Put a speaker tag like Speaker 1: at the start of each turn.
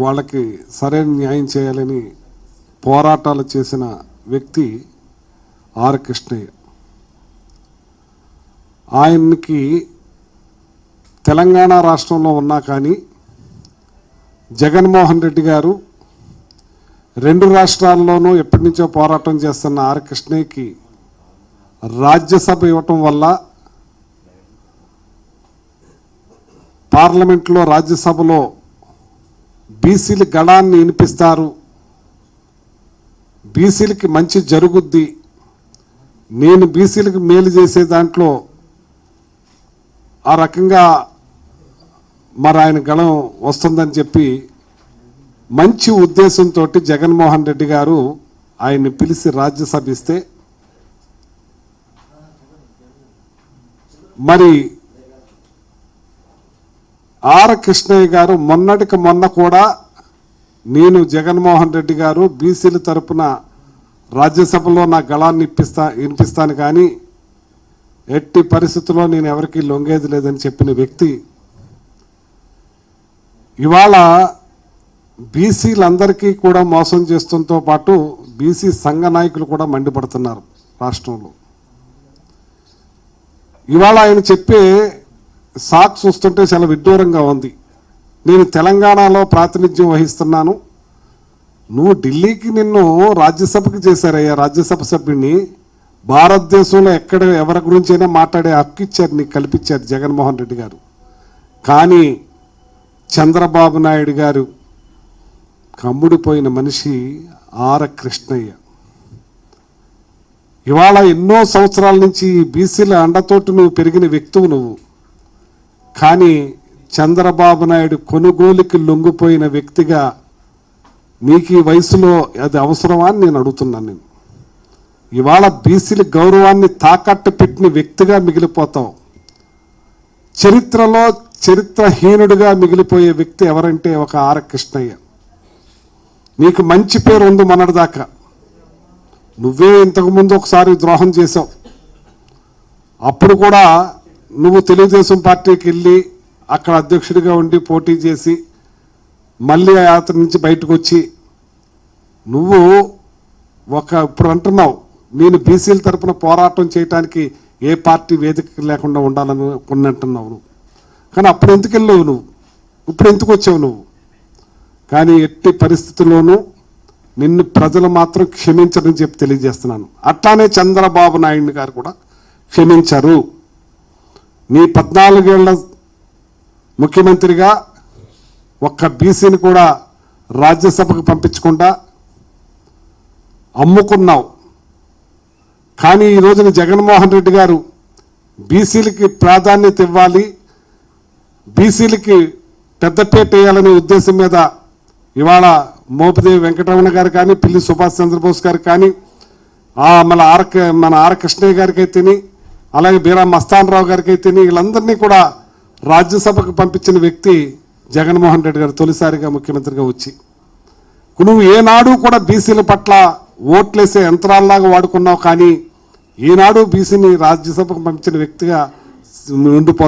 Speaker 1: వాళ్ళకి సరైన న్యాయం చేయాలని పోరాటాలు చేసిన వ్యక్తి ఆర్ కృష్ణయ్య. ఆయనకి తెలంగాణ రాష్ట్రంలో ఉన్నా కానీ జగన్మోహన్ రెడ్డి గారు రెండు రాష్ట్రాల్లోనూ ఎప్పటి నుంచో పోరాటం చేస్తున్న ఆర్ కృష్ణయ్యకి రాజ్యసభ ఇవ్వటం వల్ల పార్లమెంట్లో రాజ్యసభలో బీసీల గళాన్ని వినిపిస్తారు, బీసీలకి మంచి జరుగుద్ది, నేను బీసీలకు మేలు చేసే దాంట్లో ఆ రకంగా మరి ఆయన గళం వస్తుందని చెప్పి మంచి ఉద్దేశంతో జగన్మోహన్ రెడ్డి గారు ఆయన్ని పిలిచి రాజ్యసభ ఇస్తే మరి ఆర్ కృష్ణయ్య గారు మొన్నటికి మొన్న కూడా నేను జగన్మోహన్ రెడ్డి గారు బీసీల తరపున రాజ్యసభలో నా గళాన్ని వినిపిస్తాను కానీ ఎట్టి పరిస్థితుల్లో నేను ఎవరికి లొంగేది లేదని చెప్పిన వ్యక్తి ఇవాళ బీసీలందరికీ కూడా మోసం చేస్తుంతో పాటు బీసీ సంఘ నాయకులు కూడా మండిపడుతున్నారు రాష్ట్రంలో. ఇవాళ ఆయన చెప్పే సాక్స్ చూస్తుంటే చాలా విడ్డూరంగా ఉంది. నేను తెలంగాణలో ప్రాతినిధ్యం వహిస్తున్నాను, నువ్వు ఢిల్లీకి నిన్ను రాజ్యసభకి చేశారయ్యా, రాజ్యసభ సభ్యుడిని. భారతదేశంలో ఎక్కడ ఎవరి గురించైనా మాట్లాడే హక్కు ఇచ్చారు, నీకు కల్పించారు జగన్మోహన్ రెడ్డి గారు. కానీ చంద్రబాబు నాయుడు గారు కమ్ముడిపోయిన మనిషి ఆర్ కృష్ణయ్య. ఇవాళ ఎన్నో సంవత్సరాల నుంచి బీసీల అండతోటి నువ్వు పెరిగిన వ్యక్తువు నువ్వు. కానీ చంద్రబాబు నాయుడు కొనుగోలుకి లొంగిపోయిన వ్యక్తిగా నీకు ఈ వయసులో అది అవసరమా అని నేను అడుగుతున్నాను. నేను ఇవాళ బీసీల గౌరవాన్ని తాకట్టు పెట్టిన వ్యక్తిగా మిగిలిపోతావు. చరిత్రలో చరిత్రహీనుడిగా మిగిలిపోయే వ్యక్తి ఎవరంటే ఒక ఆర్ కృష్ణయ్య. నీకు మంచి పేరు ఉంది మొన్నటిదాకా. నువ్వే ఇంతకుముందు ఒకసారి ద్రోహం చేసావు. అప్పుడు కూడా నువ్వు తెలుగుదేశం పార్టీకి వెళ్ళి అక్కడ అధ్యక్షుడిగా ఉండి పోటీ చేసి మళ్ళీ అతని నుంచి బయటకు వచ్చి నువ్వు ఇప్పుడు అంటున్నావు నేను బీసీల తరపున పోరాటం చేయడానికి ఏ పార్టీ వేదిక లేకుండా ఉండాలనుకున్నట్టున్నావు నువ్వు. కానీ అప్పుడు ఎందుకు వెళ్ళావు నువ్వు, ఇప్పుడు ఎందుకు వచ్చావు నువ్వు? కానీ ఎట్టి పరిస్థితుల్లోనూ నిన్ను ప్రజలు మాత్రం క్షమించరని చెప్పి తెలియజేస్తున్నాను. అట్లానే చంద్రబాబు నాయుడు గారు కూడా క్షమించరు. నీ 14 ఏళ్ల ముఖ్యమంత్రిగా ఒక్క బీసీని కూడా రాజ్యసభకు పంపించకుండా అమ్ముకున్నావు. కానీ ఈ రోజున జగన్మోహన్ రెడ్డి గారు బీసీలకి ప్రాధాన్యత ఇవ్వాలి, బీసీలకి పెద్దపేట వేయాలనే ఉద్దేశం మీద ఇవాళ మోపిదేవి వెంకటరమణ గారు కానీ, పిల్లి సుభాష్ చంద్రబోస్ గారు కానీ, మన ఆర్ కృష్ణయ్య గారికి అయితేని, అలాగే బీరా మస్తాన్ రావు గారికి అయితేని, వీళ్ళందరినీ కూడా రాజ్యసభకు పంపించిన వ్యక్తి జగన్మోహన్ రెడ్డి గారు తొలిసారిగా ముఖ్యమంత్రిగా వచ్చి. నువ్వు ఏనాడు కూడా బీసీల పట్ల ఓట్లేసే యంత్రాల్లాగా వాడుకున్నావు. కానీ ఈనాడు బీసీని రాజ్యసభకు పంపించిన వ్యక్తిగా ఉండిపో